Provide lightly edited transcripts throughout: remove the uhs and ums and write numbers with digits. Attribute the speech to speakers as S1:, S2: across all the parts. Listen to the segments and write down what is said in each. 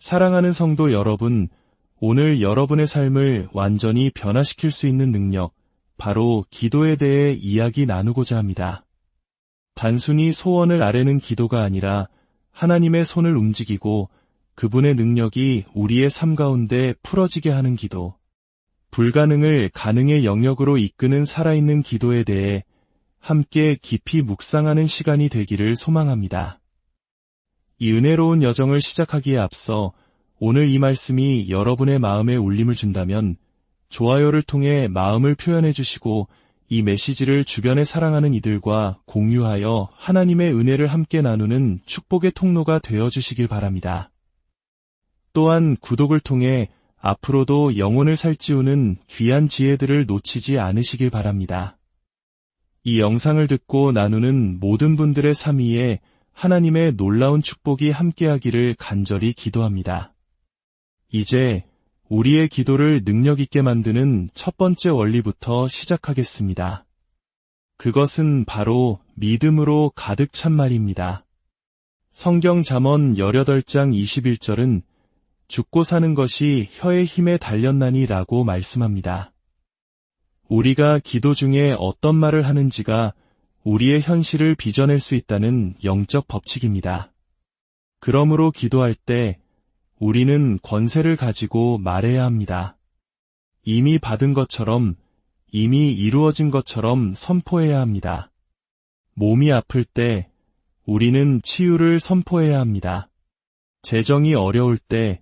S1: 사랑하는 성도 여러분, 오늘 여러분의 삶을 완전히 변화시킬 수 있는 능력, 바로 기도에 대해 이야기 나누고자 합니다. 단순히 소원을 아뢰는 기도가 아니라 하나님의 손을 움직이고 그분의 능력이 우리의 삶 가운데 풀어지게 하는 기도, 불가능을 가능의 영역으로 이끄는 살아있는 기도에 대해 함께 깊이 묵상하는 시간이 되기를 소망합니다. 이 은혜로운 여정을 시작하기에 앞서 오늘 이 말씀이 여러분의 마음에 울림을 준다면 좋아요를 통해 마음을 표현해 주시고 이 메시지를 주변에 사랑하는 이들과 공유하여 하나님의 은혜를 함께 나누는 축복의 통로가 되어주시길 바랍니다. 또한 구독을 통해 앞으로도 영혼을 살찌우는 귀한 지혜들을 놓치지 않으시길 바랍니다. 이 영상을 듣고 나누는 모든 분들의 삶 위에 하나님의 놀라운 축복이 함께하기를 간절히 기도합니다. 이제 우리의 기도를 능력 있게 만드는 첫 번째 원리부터 시작하겠습니다. 그것은 바로 믿음으로 가득 찬 말입니다. 성경 잠언 18장 21절은 죽고 사는 것이 혀의 힘에 달렸나니 라고 말씀합니다. 우리가 기도 중에 어떤 말을 하는지가 우리의 현실을 빚어낼 수 있다는 영적 법칙입니다. 그러므로 기도할 때 우리는 권세를 가지고 말해야 합니다. 이미 받은 것처럼, 이미 이루어진 것처럼 선포해야 합니다. 몸이 아플 때 우리는 치유를 선포해야 합니다. 재정이 어려울 때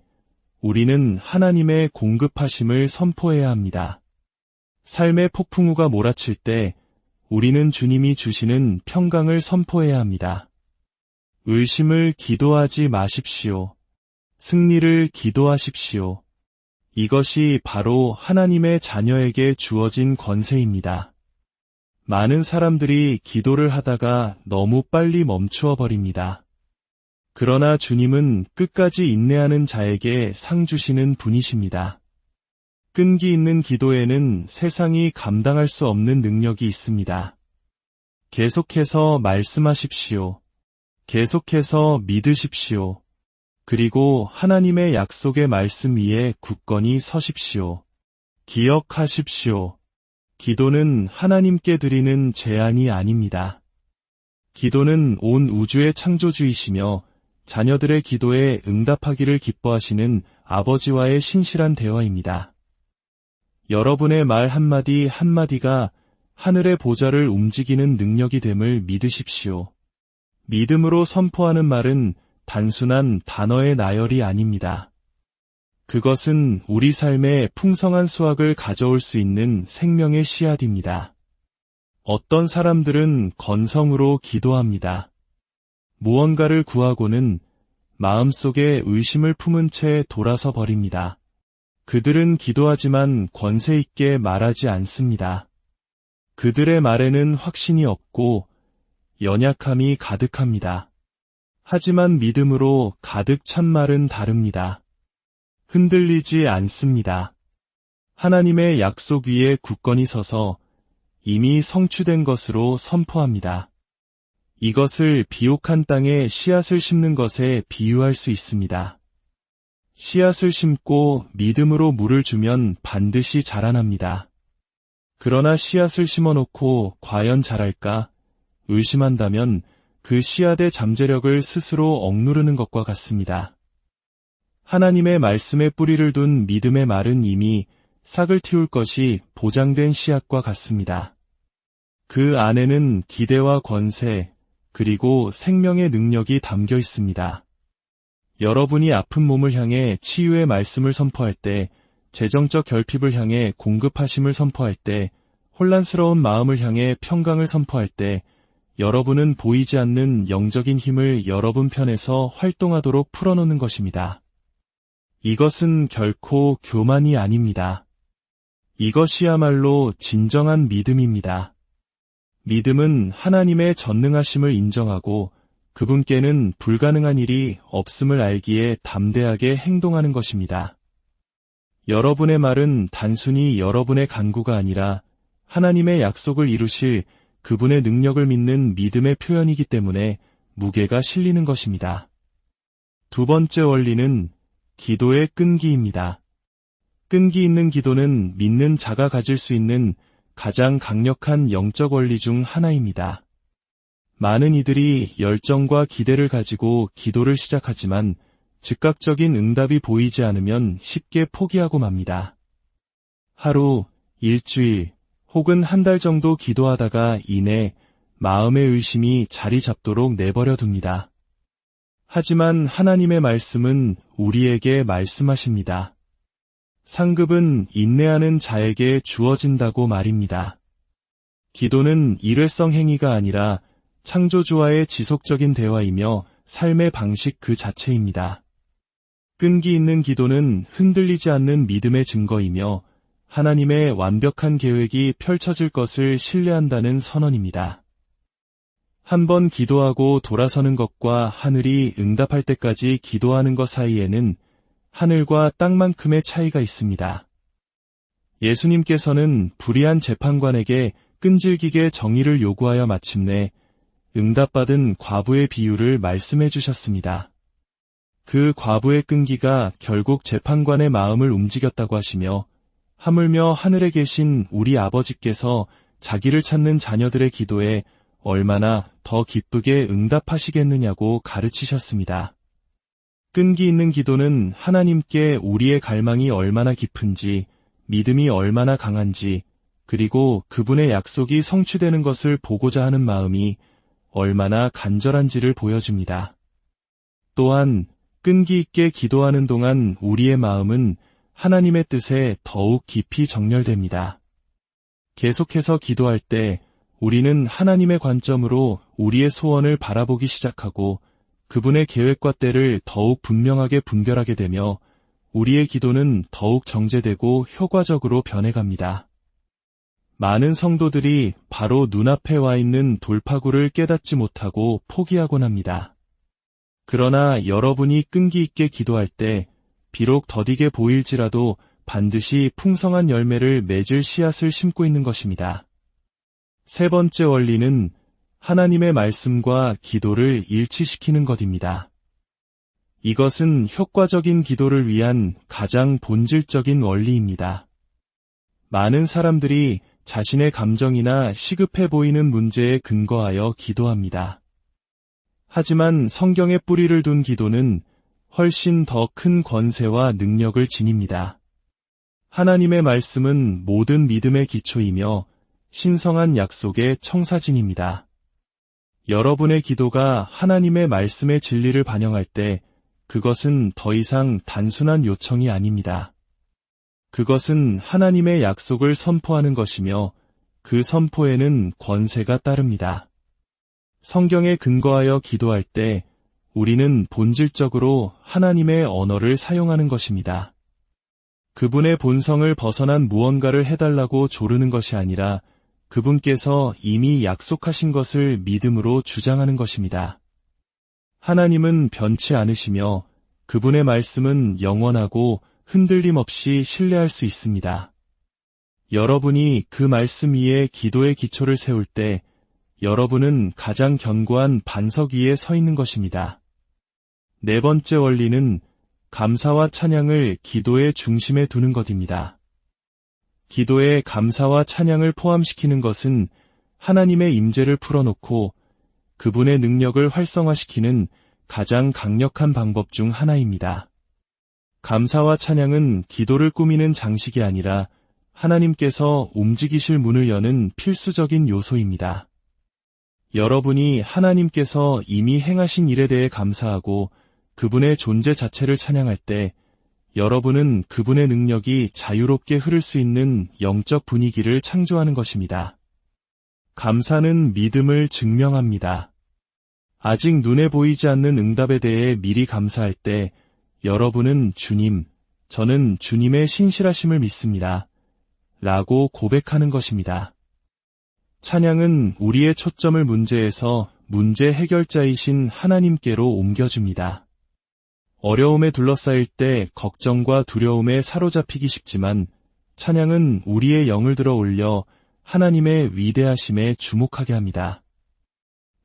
S1: 우리는 하나님의 공급하심을 선포해야 합니다. 삶의 폭풍우가 몰아칠 때 우리는 주님이 주시는 평강을 선포해야 합니다. 의심을 기도하지 마십시오. 승리를 기도하십시오. 이것이 바로 하나님의 자녀에게 주어진 권세입니다. 많은 사람들이 기도를 하다가 너무 빨리 멈추어 버립니다. 그러나 주님은 끝까지 인내하는 자에게 상 주시는 분이십니다. 끈기 있는 기도에는 세상이 감당할 수 없는 능력이 있습니다. 계속해서 말씀하십시오. 계속해서 믿으십시오. 그리고 하나님의 약속의 말씀 위에 굳건히 서십시오. 기억하십시오. 기도는 하나님께 드리는 제안이 아닙니다. 기도는 온 우주의 창조주이시며 자녀들의 기도에 응답하기를 기뻐하시는 아버지와의 신실한 대화입니다. 여러분의 말 한마디 한마디가 하늘의 보좌를 움직이는 능력이 됨을 믿으십시오. 믿음으로 선포하는 말은 단순한 단어의 나열이 아닙니다. 그것은 우리 삶에 풍성한 수확을 가져올 수 있는 생명의 씨앗입니다. 어떤 사람들은 건성으로 기도합니다. 무언가를 구하고는 마음속에 의심을 품은 채 돌아서 버립니다. 그들은 기도하지만 권세 있게 말하지 않습니다. 그들의 말에는 확신이 없고 연약함이 가득합니다. 하지만 믿음으로 가득 찬 말은 다릅니다. 흔들리지 않습니다. 하나님의 약속 위에 굳건히 서서 이미 성취된 것으로 선포합니다. 이것을 비옥한 땅에 씨앗을 심는 것에 비유할 수 있습니다. 씨앗을 심고 믿음으로 물을 주면 반드시 자라납니다. 그러나 씨앗을 심어놓고 과연 자랄까 의심한다면 그 씨앗의 잠재력을 스스로 억누르는 것과 같습니다. 하나님의 말씀에 뿌리를 둔 믿음의 말은 이미 싹을 틔울 것이 보장된 씨앗과 같습니다. 그 안에는 기대와 권세, 그리고 생명의 능력이 담겨 있습니다. 여러분이 아픈 몸을 향해 치유의 말씀을 선포할 때, 재정적 결핍을 향해 공급하심을 선포할 때, 혼란스러운 마음을 향해 평강을 선포할 때, 여러분은 보이지 않는 영적인 힘을 여러분 편에서 활동하도록 풀어놓는 것입니다. 이것은 결코 교만이 아닙니다. 이것이야말로 진정한 믿음입니다. 믿음은 하나님의 전능하심을 인정하고 그분께는 불가능한 일이 없음을 알기에 담대하게 행동하는 것입니다. 여러분의 말은 단순히 여러분의 간구가 아니라 하나님의 약속을 이루실 그분의 능력을 믿는 믿음의 표현이기 때문에 무게가 실리는 것입니다. 두 번째 원리는 기도의 끈기입니다. 끈기 있는 기도는 믿는 자가 가질 수 있는 가장 강력한 영적 원리 중 하나입니다. 많은 이들이 열정과 기대를 가지고 기도를 시작하지만 즉각적인 응답이 보이지 않으면 쉽게 포기하고 맙니다. 하루, 일주일, 혹은 한 달 정도 기도하다가 이내 마음의 의심이 자리 잡도록 내버려 둡니다. 하지만 하나님의 말씀은 우리에게 말씀하십니다. 상급은 인내하는 자에게 주어진다고 말입니다. 기도는 일회성 행위가 아니라 창조주와의 지속적인 대화이며 삶의 방식 그 자체입니다. 끈기 있는 기도는 흔들리지 않는 믿음의 증거이며 하나님의 완벽한 계획이 펼쳐질 것을 신뢰한다는 선언입니다. 한번 기도하고 돌아서는 것과 하늘이 응답할 때까지 기도하는 것 사이에는 하늘과 땅만큼의 차이가 있습니다. 예수님께서는 불의한 재판관에게 끈질기게 정의를 요구하여 마침내 응답받은 과부의 비유를 말씀해 주셨습니다. 그 과부의 끈기가 결국 재판관의 마음을 움직였다고 하시며 하물며 하늘에 계신 우리 아버지께서 자기를 찾는 자녀들의 기도에 얼마나 더 기쁘게 응답하시겠느냐고 가르치셨습니다. 끈기 있는 기도는 하나님께 우리의 갈망이 얼마나 깊은지, 믿음이 얼마나 강한지, 그리고 그분의 약속이 성취되는 것을 보고자 하는 마음이 얼마나 간절한지를 보여줍니다. 또한 끈기 있게 기도하는 동안 우리의 마음은 하나님의 뜻에 더욱 깊이 정렬됩니다. 계속해서 기도할 때 우리는 하나님의 관점으로 우리의 소원을 바라보기 시작하고 그분의 계획과 때를 더욱 분명하게 분별하게 되며 우리의 기도는 더욱 정제되고 효과적으로 변해갑니다. 많은 성도들이 바로 눈앞에 와 있는 돌파구를 깨닫지 못하고 포기하곤 합니다. 그러나 여러분이 끈기 있게 기도할 때 비록 더디게 보일지라도 반드시 풍성한 열매를 맺을 씨앗을 심고 있는 것입니다. 세 번째 원리는 하나님의 말씀과 기도를 일치시키는 것입니다. 이것은 효과적인 기도를 위한 가장 본질적인 원리입니다. 많은 사람들이 자신의 감정이나 시급해 보이는 문제에 근거하여 기도합니다. 하지만 성경에 뿌리를 둔 기도는 훨씬 더 큰 권세와 능력을 지닙니다. 하나님의 말씀은 모든 믿음의 기초이며 신성한 약속의 청사진입니다. 여러분의 기도가 하나님의 말씀의 진리를 반영할 때 그것은 더 이상 단순한 요청이 아닙니다. 그것은 하나님의 약속을 선포하는 것이며 그 선포에는 권세가 따릅니다. 성경에 근거하여 기도할 때 우리는 본질적으로 하나님의 언어를 사용하는 것입니다. 그분의 본성을 벗어난 무언가를 해달라고 조르는 것이 아니라 그분께서 이미 약속하신 것을 믿음으로 주장하는 것입니다. 하나님은 변치 않으시며 그분의 말씀은 영원하고 흔들림 없이 신뢰할 수 있습니다. 여러분이 그 말씀 위에 기도의 기초를 세울 때 여러분은 가장 견고한 반석 위에 서 있는 것입니다. 네 번째 원리는 감사와 찬양을 기도의 중심에 두는 것입니다. 기도에 감사와 찬양을 포함시키는 것은 하나님의 임재를 풀어놓고 그분의 능력을 활성화시키는 가장 강력한 방법 중 하나입니다. 감사와 찬양은 기도를 꾸미는 장식이 아니라 하나님께서 움직이실 문을 여는 필수적인 요소입니다. 여러분이 하나님께서 이미 행하신 일에 대해 감사하고 그분의 존재 자체를 찬양할 때 여러분은 그분의 능력이 자유롭게 흐를 수 있는 영적 분위기를 창조하는 것입니다. 감사는 믿음을 증명합니다. 아직 눈에 보이지 않는 응답에 대해 미리 감사할 때 여러분은 주님, 저는 주님의 신실하심을 믿습니다. 라고 고백하는 것입니다. 찬양은 우리의 초점을 문제에서 문제 해결자이신 하나님께로 옮겨줍니다. 어려움에 둘러싸일 때 걱정과 두려움에 사로잡히기 쉽지만 찬양은 우리의 영을 들어 올려 하나님의 위대하심에 주목하게 합니다.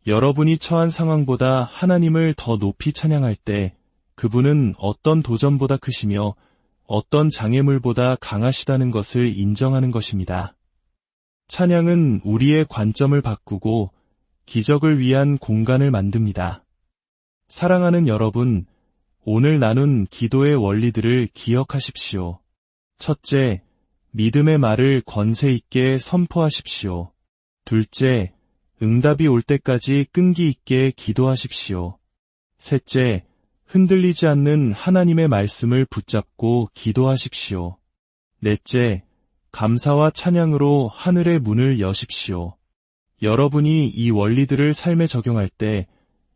S1: 여러분이 처한 상황보다 하나님을 더 높이 찬양할 때 그분은 어떤 도전보다 크시며 어떤 장애물보다 강하시다는 것을 인정하는 것입니다. 찬양은 우리의 관점을 바꾸고 기적을 위한 공간을 만듭니다. 사랑하는 여러분, 오늘 나눈 기도의 원리들을 기억하십시오. 첫째, 믿음의 말을 권세 있게 선포하십시오. 둘째, 응답이 올 때까지 끈기 있게 기도하십시오. 셋째, 흔들리지 않는 하나님의 말씀을 붙잡고 기도하십시오. 넷째, 감사와 찬양으로 하늘의 문을 여십시오. 여러분이 이 원리들을 삶에 적용할 때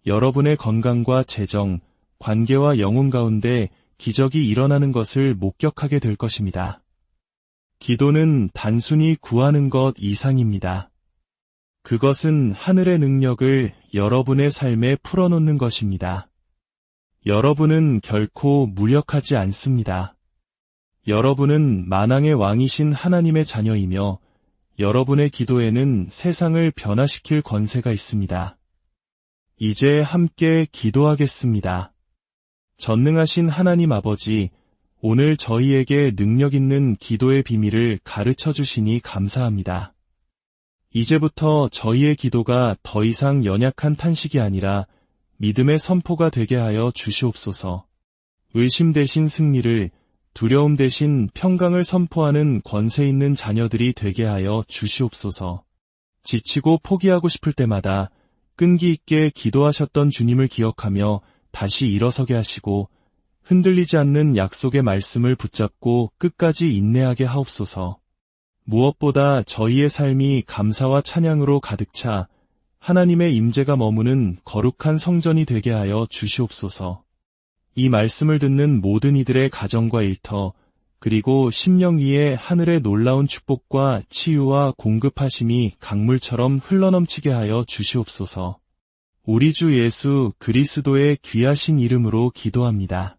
S1: 여러분의 건강과 재정, 관계와 영혼 가운데 기적이 일어나는 것을 목격하게 될 것입니다. 기도는 단순히 구하는 것 이상입니다. 그것은 하늘의 능력을 여러분의 삶에 풀어놓는 것입니다. 여러분은 결코 무력하지 않습니다. 여러분은 만왕의 왕이신 하나님의 자녀이며 여러분의 기도에는 세상을 변화시킬 권세가 있습니다. 이제 함께 기도하겠습니다. 전능하신 하나님 아버지, 오늘 저희에게 능력 있는 기도의 비밀을 가르쳐 주시니 감사합니다. 이제부터 저희의 기도가 더 이상 연약한 탄식이 아니라 믿음의 선포가 되게 하여 주시옵소서. 의심 대신 승리를, 두려움 대신 평강을 선포하는 권세 있는 자녀들이 되게 하여 주시옵소서. 지치고 포기하고 싶을 때마다 끈기 있게 기도하셨던 주님을 기억하며 다시 일어서게 하시고 흔들리지 않는 약속의 말씀을 붙잡고 끝까지 인내하게 하옵소서. 무엇보다 저희의 삶이 감사와 찬양으로 가득 차 하나님의 임재가 머무는 거룩한 성전이 되게 하여 주시옵소서. 이 말씀을 듣는 모든 이들의 가정과 일터, 그리고 심령 위에 하늘의 놀라운 축복과 치유와 공급하심이 강물처럼 흘러넘치게 하여 주시옵소서. 우리 주 예수 그리스도의 귀하신 이름으로 기도합니다.